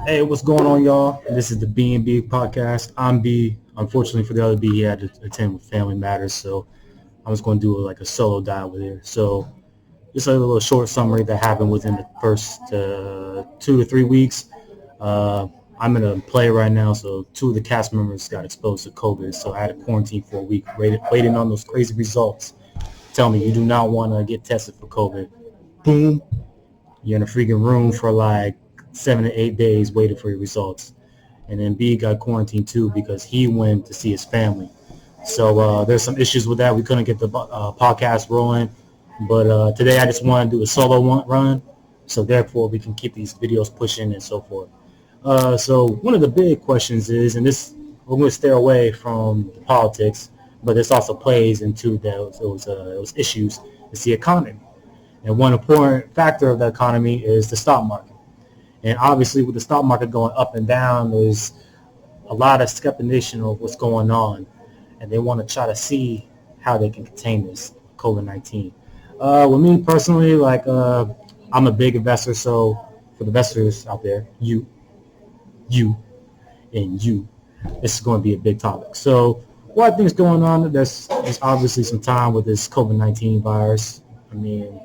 Hey, what's going on, y'all? This is the B&B podcast. I'm B. Unfortunately for the other B, he had to attend with family matters, so I was going to do like a solo dial with here. So just a little short summary that happened within the first 2 to 3 weeks. Uh, I'm in a play right now, so two of the cast members got exposed to COVID, so I had to quarantine for a week, waiting on those crazy results. Tell me you do not want to get tested for COVID. Boom, you're in a freaking room for like 7 to 8 days waiting for your results. And then B got quarantined too because he went to see his family. So there's some issues with that. We couldn't get the podcast rolling, but today I just want to do a solo run, so therefore we can keep these videos pushing and so forth. So one of the big questions is, and this we're going to stay away from the politics, but this also plays into those issues. It's the economy, and one important factor of the economy is the stock market. And obviously, with the stock market going up and down, there's a lot of skepticism of what's going on, and they want to try to see how they can contain this COVID-19. With me personally, I'm a big investor, so for the investors out there, you, and you, this is going to be a big topic. So what I think is going on, there's obviously some time with this COVID-19 virus. I mean,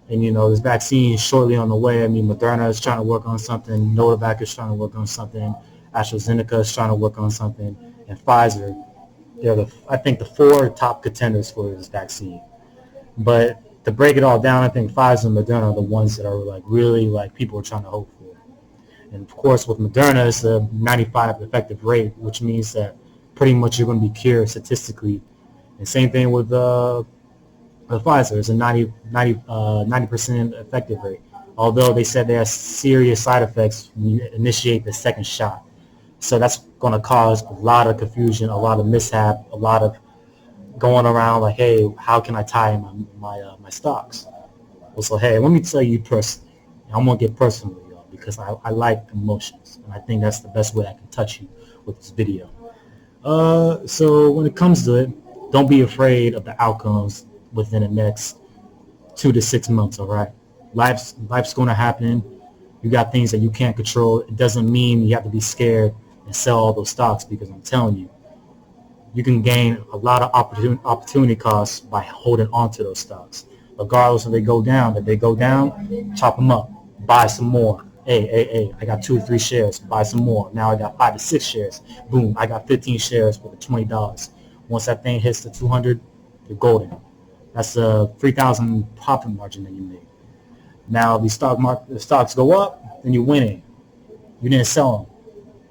and this vaccine is shortly on the way. I mean, Moderna is trying to work on something. Novavax is trying to work on something. AstraZeneca is trying to work on something. And Pfizer, I think the four top contenders for this vaccine. But to break it all down, I think Pfizer and Moderna are the ones that are really people are trying to hope for. And of course, with Moderna, it's a 95 effective rate, which means that pretty much you're going to be cured statistically. And same thing with Pfizer is a 90% effective rate, although they said there are serious side effects when you initiate the second shot. So that's going to cause a lot of confusion, a lot of mishap, a lot of going around like, hey, how can I tie my stocks? Well, so hey, let me tell you personally. I'm going to get personal, y'all, because I like emotions, and I think that's the best way I can touch you with this video. So when it comes to it, don't be afraid of the outcomes within the next 2 to 6 months. All right, life's going to happen. You got things that you can't control. It doesn't mean you have to be scared and sell all those stocks, because I'm telling you, you can gain a lot of opportunity costs by holding on to those stocks. Regardless if they go down, chop them up, buy some more. Hey, I got 2 or 3 shares, buy some more. Now I got 5 to 6 shares. Boom, I got 15 shares for the $20. Once that thing hits the 200, you're golden. That's a 3,000 profit margin that you made. Now, if the stocks go up, then you're winning. You didn't sell them,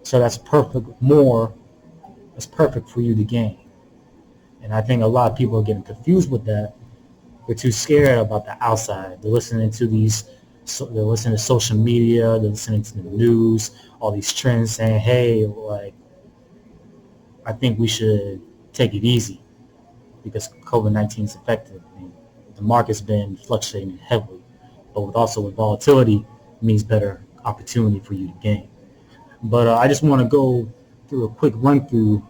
so that's perfect. That's perfect for you to gain. And I think a lot of people are getting confused with that. They're too scared about the outside. They're listening to social media. They're listening to the news, all these trends saying, hey, I think we should take it easy because COVID-19 is effective. I mean, the market's been fluctuating heavily, but with volatility means better opportunity for you to gain. But I just want to go through a quick run through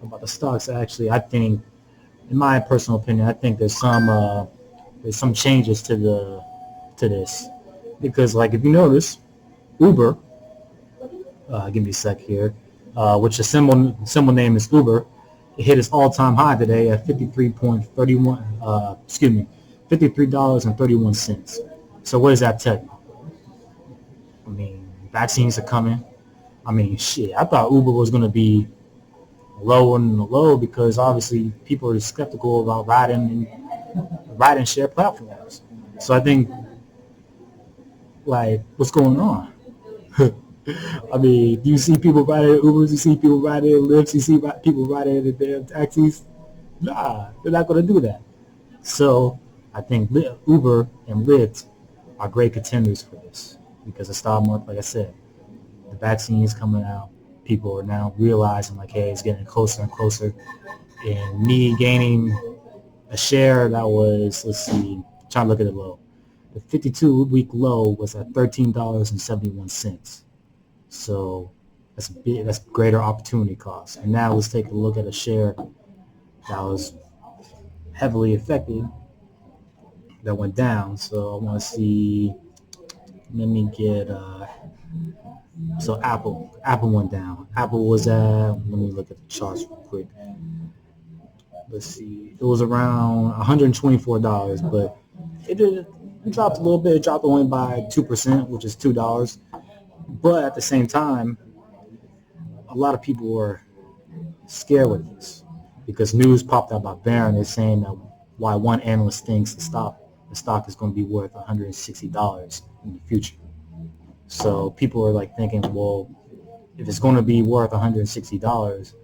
about the stocks. Actually, I think, in my personal opinion, I think there's some changes to this, because if you notice, Uber, give me a sec here, which the symbol name is Uber. It hit its all-time high today at $53.31. So what does that tell you? I mean, vaccines are coming. I mean, shit, I thought Uber was going to be low in the low because obviously people are skeptical about riding share platforms. So I think, what's going on? I mean, do you see people riding Ubers? You see people riding Lyfts? You see people riding the damn taxis? Nah, they're not going to do that. So I think Uber and Lyft are great contenders for this because the stock market, like I said, the vaccine is coming out. People are now realizing, hey, it's getting closer and closer. And me gaining a share that was, trying to look at the low. The 52-week low was at $13.71. So that's big. That's greater opportunity cost. And now let's take a look at a share that was heavily affected that went down. So I want to see. Let me get So Apple went down. Apple was at, let me look at the charts real quick. Let's see, it was around $124, but it dropped a little bit. It dropped only by 2%, which is $2. But at the same time, a lot of people were scared with this because news popped up about Barron. They're saying that why one analyst thinks the stock is going to be worth $160 in the future. So people are like thinking, well, if it's going to be worth $160,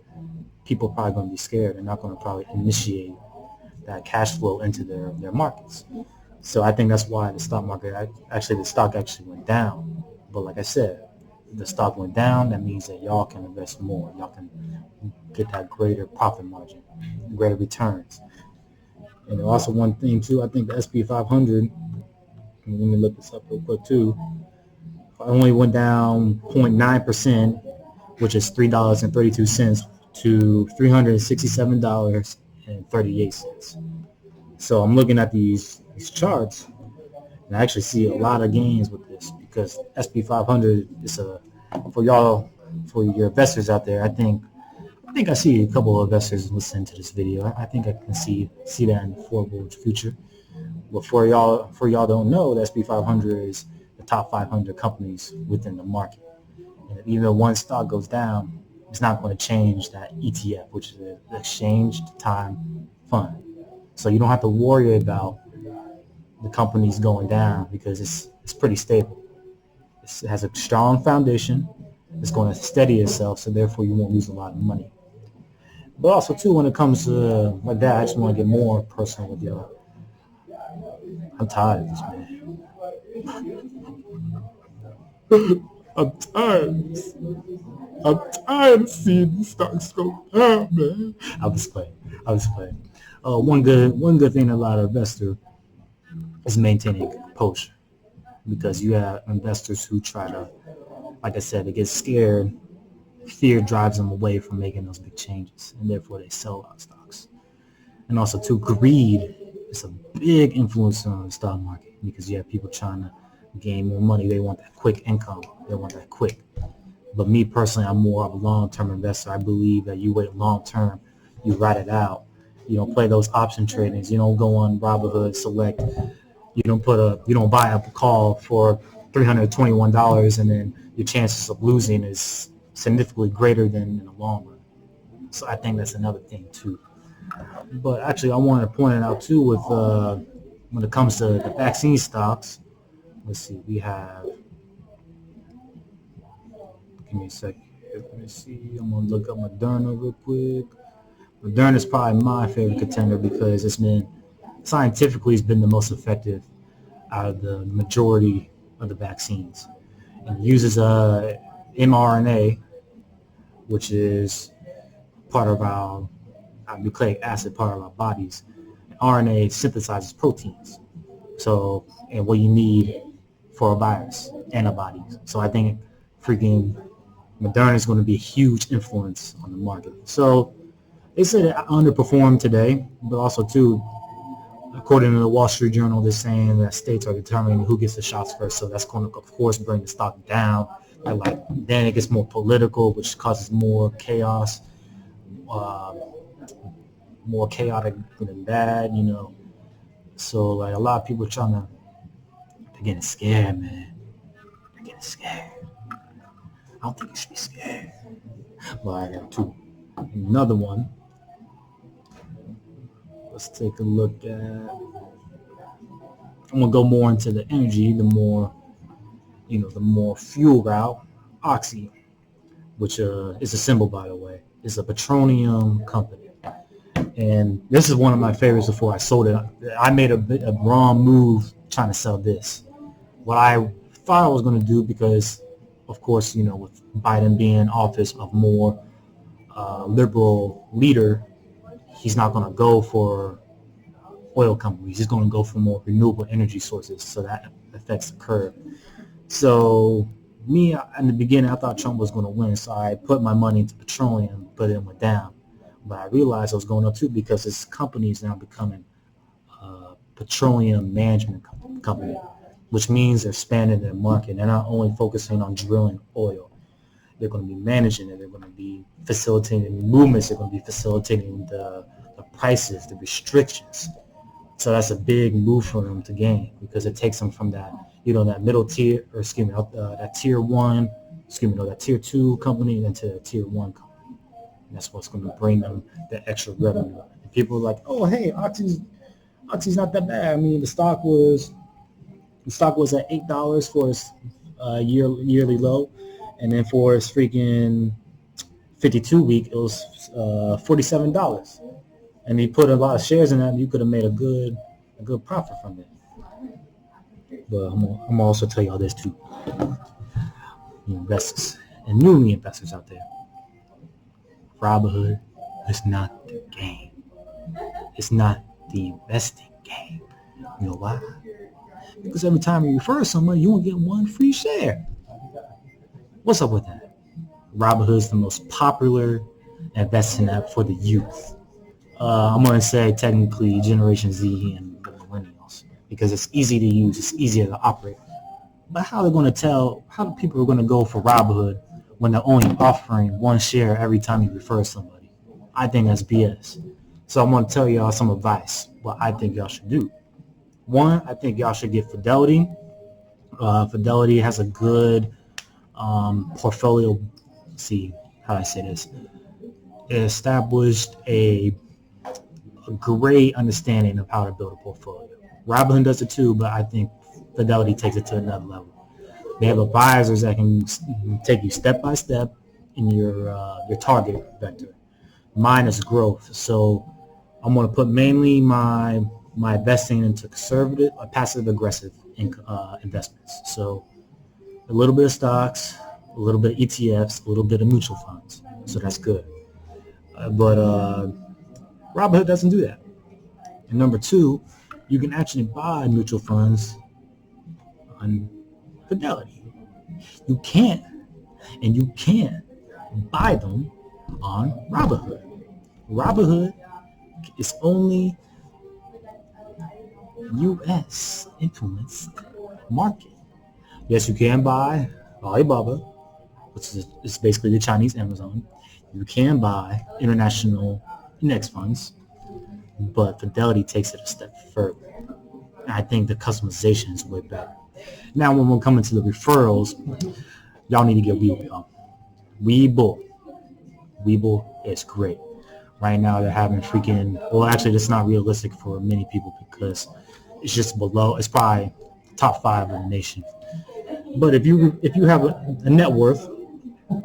people are probably going to be scared. They're not going to probably initiate that cash flow into their markets. So I think that's why the stock actually went down. But like I said, the stock went down. That means that y'all can invest more. Y'all can get that greater profit margin, greater returns. And also one thing too, I think the SP 500. Let me look this up real quick too. Only went down 0.9%, which is $3.32 to $367.38. So I'm looking at these charts, and I actually see a lot of gains with this because SP 500 is for your investors out there. I think I see a couple of investors listening to this video. I think I can see that in the foreseeable future. But for y'all don't know, the SP 500 is the top 500 companies within the market. And if even one stock goes down, it's not going to change that ETF, which is the Exchange Time Fund. So you don't have to worry about the companies going down because it's pretty stable. It has a strong foundation. It's going to steady itself, so therefore you won't lose a lot of money. But also too, when it comes to like that, I just want to get more personal with y'all. I'm tired of this, man. I'm tired. I'm tired of seeing the stocks go down, man. I was playing. One good thing about an investor is maintaining composure, because you have investors who try to, like I said, they get scared. Fear drives them away from making those big changes, and therefore they sell out stocks. And also, too, greed is a big influence on the stock market because you have people trying to gain more money. They want that quick income. They want that quick. But me personally, I'm more of a long-term investor. I believe that you wait long-term, you ride it out. You don't play those option tradings. You don't go on Robinhood Select. You don't buy a call for $321, and then your chances of losing is significantly greater than in the long run. So I think that's another thing too. But actually, I wanted to point it out too with when it comes to the vaccine stocks. Let's see, we have. Give me a second. Let me see. I'm gonna look up Moderna real quick. Moderna is probably my favorite contender because it's been the most effective out of the majority of the vaccines, and it uses mRNA, which is part of our nucleic acid, part of our bodies. And RNA synthesizes proteins. So, and what you need for a virus, antibodies. So I think freaking Moderna is going to be a huge influence on the market. So they said it underperformed today, but also too, according to the Wall Street Journal, they're saying that states are determining who gets the shots first. So that's going to, of course, bring the stock down. Then it gets more political, which causes more chaos, more chaotic than bad, So like a lot of people they're getting scared, man. They're getting scared. I don't think you should be scared. But I got two. Another one. Let's take a look at. I'm gonna go more into the energy, the more fuel route. Oxy, which is a symbol, by the way, is a petroleum company. And this is one of my favorites before I sold it. I made a wrong move trying to sell this. What I thought I was going to do, because, of course, with Biden being in office, of more liberal leader, he's not going to go for oil companies. He's going to go for more renewable energy sources, so that affects the curve. So me, in the beginning, I thought Trump was going to win, so I put my money into petroleum, but it went down. But I realized I was going up too because this company is now becoming a petroleum management company, which means they're expanding their market. They're not only focusing on drilling oil. They're going to be managing it. They're going to be facilitating movements. They're going to be facilitating the prices, the restrictions. So that's a big move for them to gain because it takes them from that, that middle tier, or that tier one, that tier two company into the tier one company. And that's what's going to bring them the extra revenue. And people are like, oh, hey, Oxy's not that bad. I mean, the stock was at $8 for its yearly low, and then for its freaking 52 week, it was $47. And he put a lot of shares in that, and you could have made a good profit from it. But I'm gonna also tell y'all this too, investors and newly investors out there. Robinhood is not the game. It's not the investing game. You know why? Because every time you refer somebody, you will get one free share. What's up with that? Robinhood is the most popular investing app for the youth. I'm going to say technically Generation Z and the millennials because it's easy to use, it's easier to operate. But how the people are going to go for Robinhood when they're only offering one share every time you refer somebody? I think that's BS. So I'm going to tell y'all some advice, what I think y'all should do. One, I think y'all should get Fidelity. Fidelity has a good portfolio. Let's see how I say this. It established a great understanding of how to build a portfolio. Robinhood does it too, but I think Fidelity takes it to another level. They have advisors that can take you step by step in your target vector. Mine is growth, so I'm going to put mainly my investing into conservative, passive aggressive investments. So a little bit of stocks, a little bit of ETFs, a little bit of mutual funds. So that's good. But Robinhood doesn't do that. And number two, you can actually buy mutual funds on Fidelity. You can't buy them on Robinhood. Robinhood is only U.S. influenced market. Yes, you can buy Alibaba, which is basically the Chinese Amazon. You can buy international index funds, but Fidelity takes it a step further. And I think the customization is way better. Now, when we're coming to the referrals, y'all need to get Webull. Webull is great. Right now, they're having actually, that's not realistic for many people because it's just below. It's probably top 5 in the nation. But if you have a net worth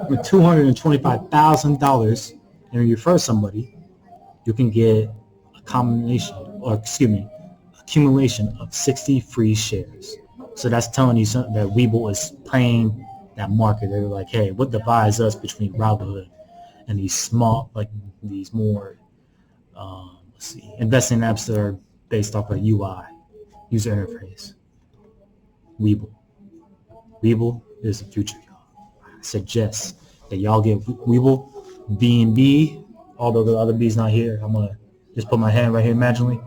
with $225,000 and you refer somebody, you can get accumulation of 60 free shares. So that's telling you something that Webull is playing that market. They're like, hey, what divides us between Robinhood and these more investing apps that are based off of UI, user interface? Webull. Webull is the future, y'all. I suggest that y'all get Webull, BNB. Although the other B's not here, I'm gonna just put my hand right here imaginally.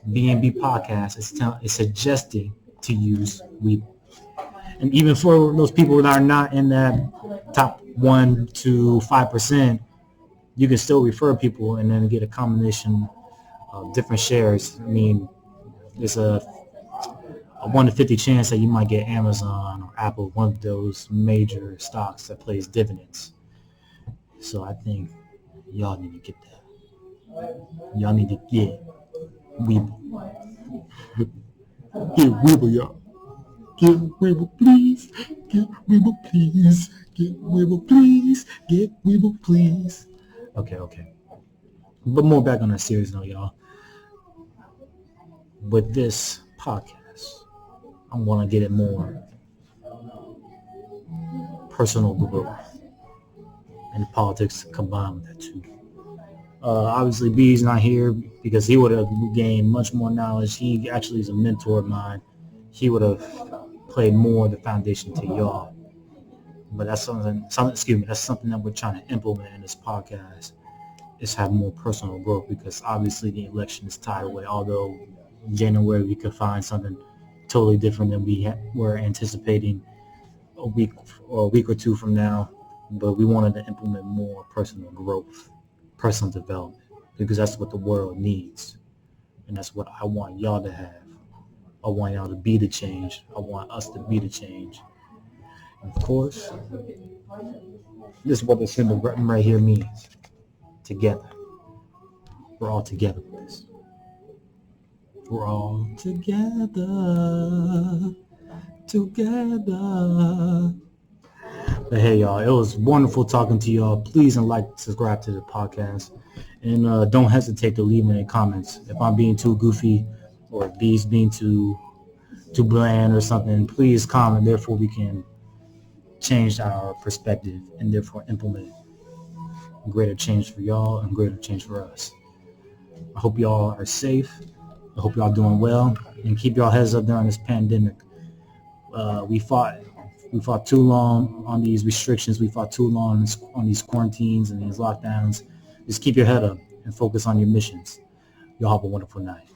BNB podcast is suggesting to use Webull. And even for those people that are not in that top 1 to 5%, you can still refer people and then get a combination of different shares. I mean, there's a 1 to 50 chance that you might get Amazon or Apple, one of those major stocks that pays dividends. So I think y'all need to get that. Y'all need to get Webull. Get Webull, y'all. Get Webull, please. Get Webull, please. Get Webull, please. Get Webull, please. Okay. But more back on that series now, y'all. With this podcast, I'm going to get it more personal growth and politics combined with that too. Obviously, B's not here because he would have gained much more knowledge. He actually is a mentor of mine. He would have played more of the foundation to y'all. But that's something that we're trying to implement in this podcast, is have more personal growth, because obviously the election is tied away. Although in January we could find something totally different than we were anticipating a week or two from now. but we wanted to implement more personal growth, personal development, because that's what the world needs. And that's what I want y'all to have. I want y'all to be the change. I want us to be the change. And of course, this is what the symbol right here means. Together. We're all together with this. We're all together. But hey, y'all, it was wonderful talking to y'all. Please subscribe to the podcast. And don't hesitate to leave me in the comments. If I'm being too goofy or if B's being too bland or something, please comment. Therefore, we can change our perspective and therefore implement greater change for y'all and greater change for us. I hope y'all are safe. I hope y'all doing well. And keep y'all heads up during this pandemic. We fought too long on these restrictions. We fought too long on these quarantines and these lockdowns. Just keep your head up and focus on your missions. Y'all have a wonderful night.